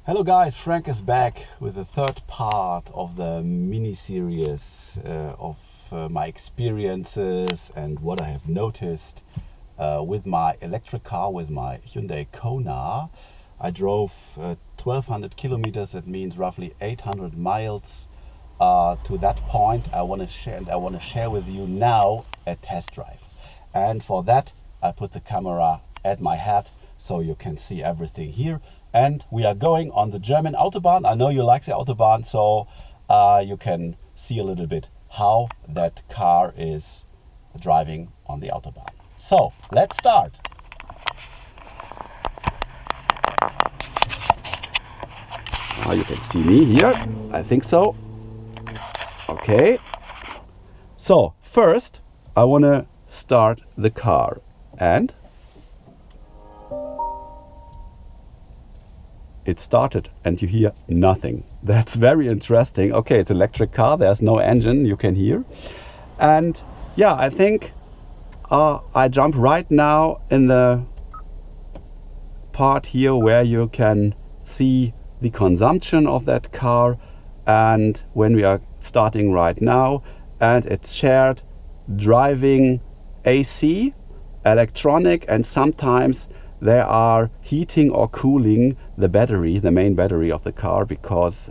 Hello guys, Frank is back with the third part of the mini-series of my experiences and what I have noticed with my electric car, with my Hyundai Kona. I drove 1200 kilometers, that means roughly 800 miles to that point. I want to share with you now a test drive. And for that I put the camera at my head so you can see everything here. And we are going on the German Autobahn. I know you like the Autobahn, so you can see a little bit how that car is driving on the Autobahn. So let's start. You can see me here, I think so. Okay. So first I want to start the car, and it started and you hear nothing. That's very interesting. Okay, it's an electric car, there's no engine, you can hear. And yeah, I think I jump right now in the part here where you can see the consumption of that car, and when we are starting right now, and it's shared driving AC, electronic, and sometimes they are heating or cooling the battery, the main battery of the car, because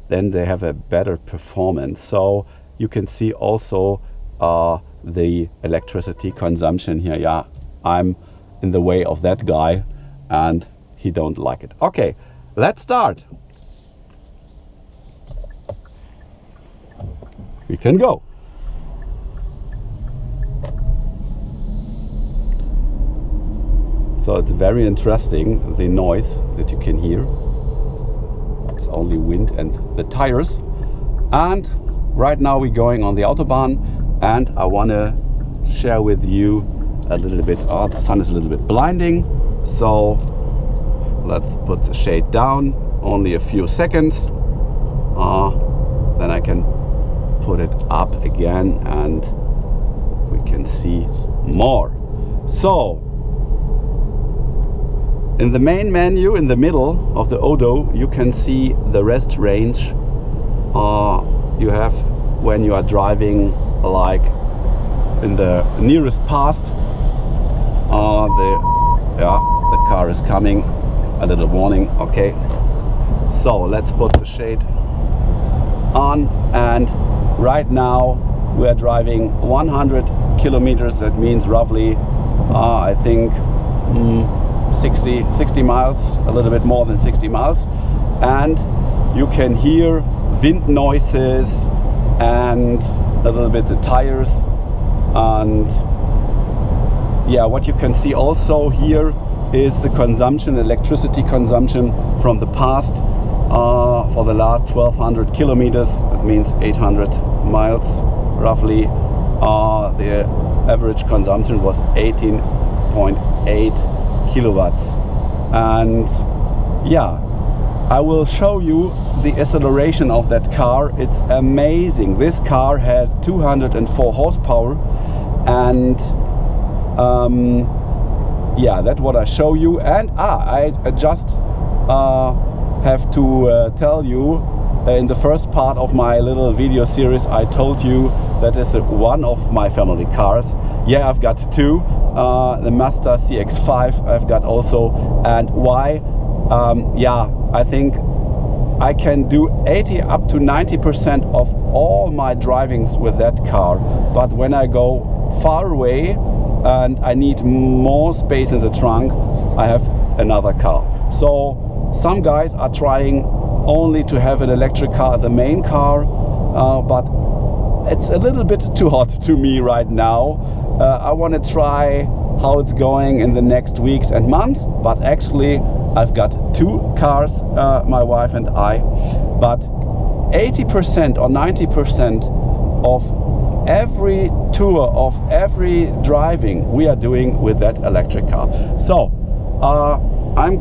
then they have a better performance. So you can see also the electricity consumption here. Yeah, I'm in the way of that guy and he don't like it. Okay, let's start. We can go. So it's very interesting, the noise that you can hear. It's only wind and the tires. And right now we're going on the Autobahn, and I want to share with you a little bit. Oh, the sun is a little bit blinding, so let's put the shade down, only a few seconds. Then I can put it up again and we can see more. So in the main menu in the middle of the Odo, you can see the rest range you have when you are driving, like in the nearest past. The car is coming, a little warning. Okay, so let's put the shade on, and right now we are driving 100 kilometers. That means roughly I think 60 miles, a little bit more than 60 miles, and you can hear wind noises and a little bit the tires. And yeah, what you can see also here is the consumption, electricity consumption from the past for the last 1200 kilometers. That means 800 miles roughly. The average consumption was 18.8 kilowatts. And yeah, I will show you the acceleration of that car. It's amazing. This car has 204 horsepower, and yeah, that's what I show you. And I just have to tell you, in the first part of my little video series I told you that is one of my family cars. Yeah, I've got two. The Mazda CX-5 I've got also. And why? Yeah, I think I can do 80 up to 90% of all my drivings with that car. But when I go far away and I need more space in the trunk, I have another car. So some guys are trying only to have an electric car, the main car, but it's a little bit too hot to me right now. I want to try how it's going in the next weeks and months, but actually I've got two cars, my wife and I, but 80% or 90% of every tour, of every driving we are doing with that electric car. So I've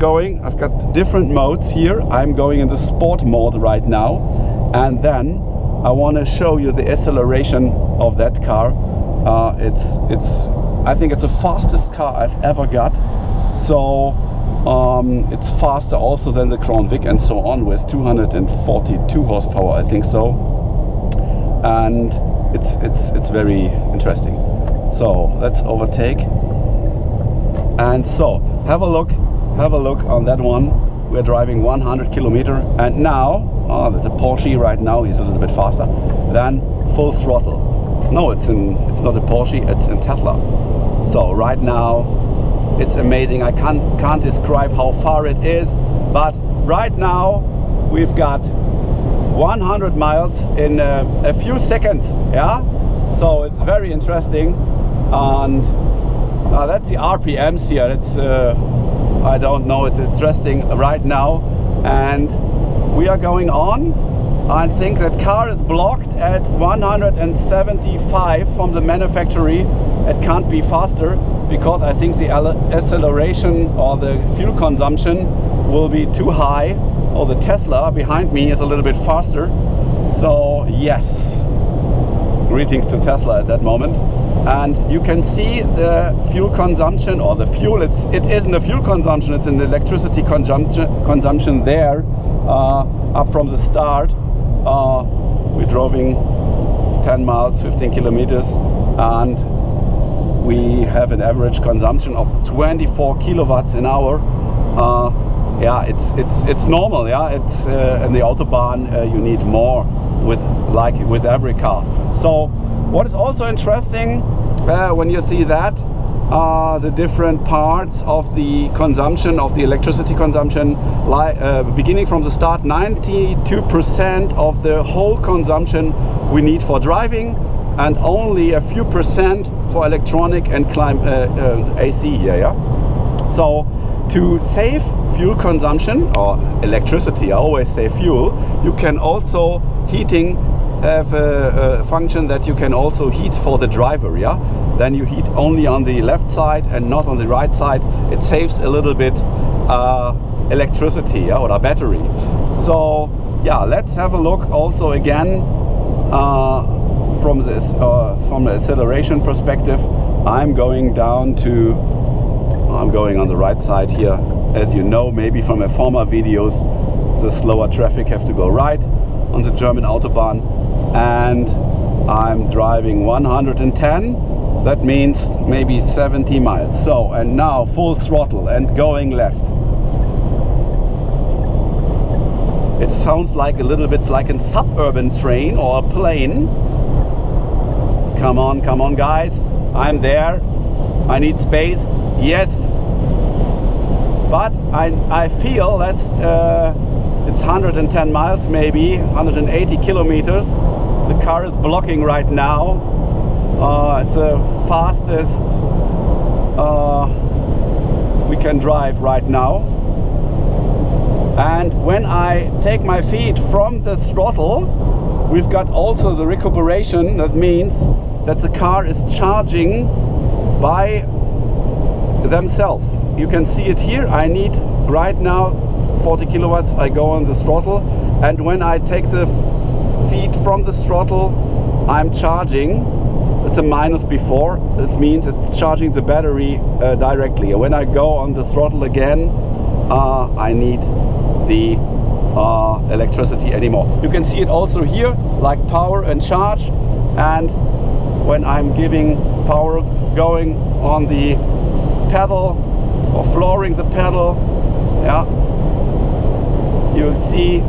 got different modes here. I'm going in the sport mode right now, and then I want to show you the acceleration of that car. I think it's the fastest car I've ever got. So It's faster also than the Crown Vic and so on, with 242 horsepower, I think so. And it's very interesting. So let's overtake. And so have a look on that one. We're driving 100 kilometer, and now there's a Porsche right now. He's a little bit faster than full throttle. No, it's not a Porsche, it's in Tesla. So right now it's amazing. I can't describe how far it is, but right now we've got 100 miles in a few seconds. Yeah, so it's very interesting. And that's the RPMs here. It's I don't know, it's interesting right now. And we are going on. I think that car is blocked at 175 from the manufacturer. It can't be faster, because I think the acceleration or the fuel consumption will be too high. Or the Tesla behind me is a little bit faster. So yes, greetings to Tesla at that moment. And you can see the fuel consumption, or the fuel, it isn't a fuel consumption, it's an electricity consumption there, up from the start. We're driving 10 miles, 15 kilometers, and we have an average consumption of 24 kilowatts an hour. Yeah, it's normal. Yeah, it's in the Autobahn you need more with every car. So what is also interesting when you see that the different parts of the consumption of the electricity consumption, beginning from the start, 92% of the whole consumption we need for driving, and only a few percent for electronic and AC here. Yeah, so to save fuel consumption or electricity, I always say fuel, you can also heating have a function that you can also heat for the driver. Yeah, then you heat only on the left side and not on the right side. It saves a little bit electricity, yeah, or a battery. So yeah, let's have a look also again from the acceleration perspective. I'm going on the right side here. As you know, maybe from my former videos, the slower traffic have to go right on the German Autobahn, and I'm driving 110. That means maybe 70 miles. So, and now full throttle and going left. It sounds like a little bit like a suburban train or a plane. Come on guys, I'm there. I need space, yes. But I feel that's it's 110 miles, maybe 180 kilometers. The car is blocking right now. It's the fastest we can drive right now. And when I take my feet from the throttle, we've got also the recuperation. That means that the car is charging by themselves. You can see it here. I need right now 40 kilowatts. I go on the throttle, and when I take the feet from the throttle, I'm charging. It's a minus before. It means it's charging the battery directly. When I go on the throttle again, I need the electricity anymore. You can see it also here, like power and charge. And when I'm giving power, going on the pedal or flooring the pedal, yeah, you see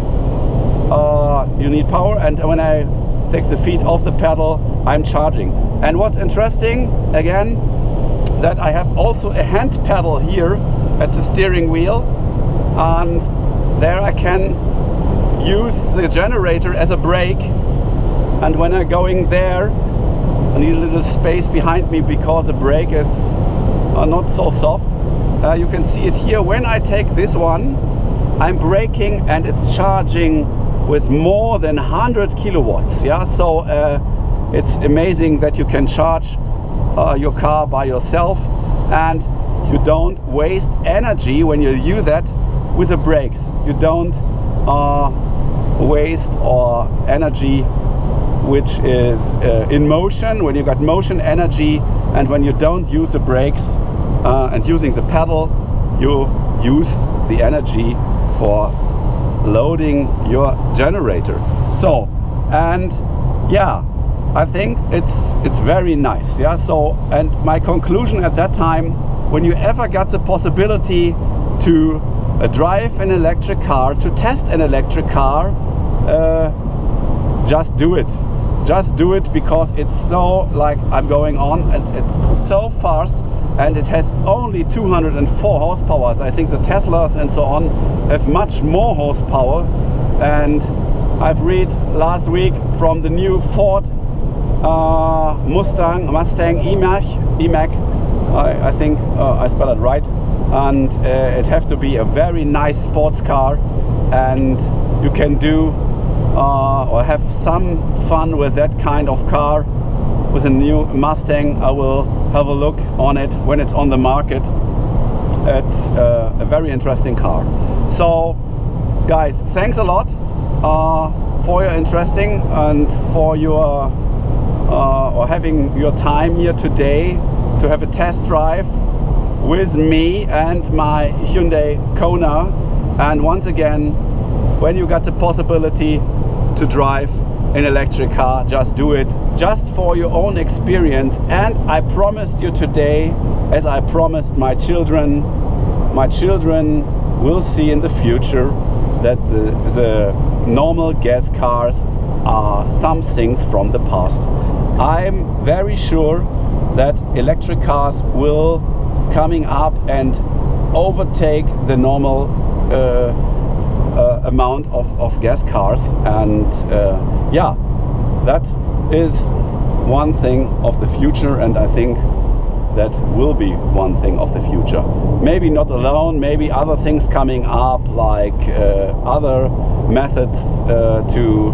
you need power. And when I take the feet off the pedal, I'm charging. And what's interesting again, that I have also a hand pedal here at the steering wheel, and there I can use the generator as a brake. And when I'm going there, I need a little space behind me because the brake is not so soft. You can see it here. When I take this one, I'm braking and it's charging with more than 100 kilowatts. Yeah, so it's amazing that you can charge your car by yourself, and you don't waste energy when you use that with the brakes. You don't waste energy which is in motion, when you got motion energy, and when you don't use the brakes and using the pedal, you use the energy for loading your generator. So, and yeah, I think it's very nice. Yeah, so, and my conclusion at that time, when you ever got the possibility to drive an electric car, to test an electric car, just do it. Just do it, because it's so, like I'm going on, and it's so fast, and it has only 204 horsepower. I think the Teslas and so on have much more horsepower. And I've read last week from the new Ford Mustang E-Mach, I think I spell it right, and it have to be a very nice sports car, and you can do or have some fun with that kind of car. With a new Mustang, I will have a look on it when it's on the market. It's a very interesting car. So guys, thanks a lot for your interesting and for your or having your time here today to have a test drive with me and my Hyundai Kona. And once again, when you got the possibility to drive an electric car, just do it, just for your own experience. And I promised you today, as I promised my children will see in the future that the normal gas cars are some things from the past. I'm very sure that electric cars will coming up and overtake the normal amount of gas cars. And yeah, that is one thing of the future, and I think that will be one thing of the future. Maybe not alone, maybe other things coming up, like other methods to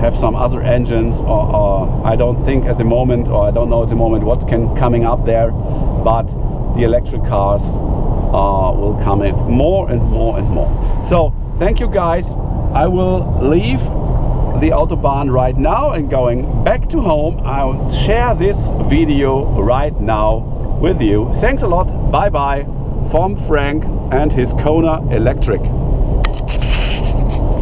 have some other engines, or I don't think at the moment, or I don't know at the moment what's coming up there, but the electric cars will come in more and more and more. So thank you guys. I will leave the Autobahn right now and going back to home. I'll share this video right now with you. Thanks a lot. Bye bye from Frank and his Kona Electric.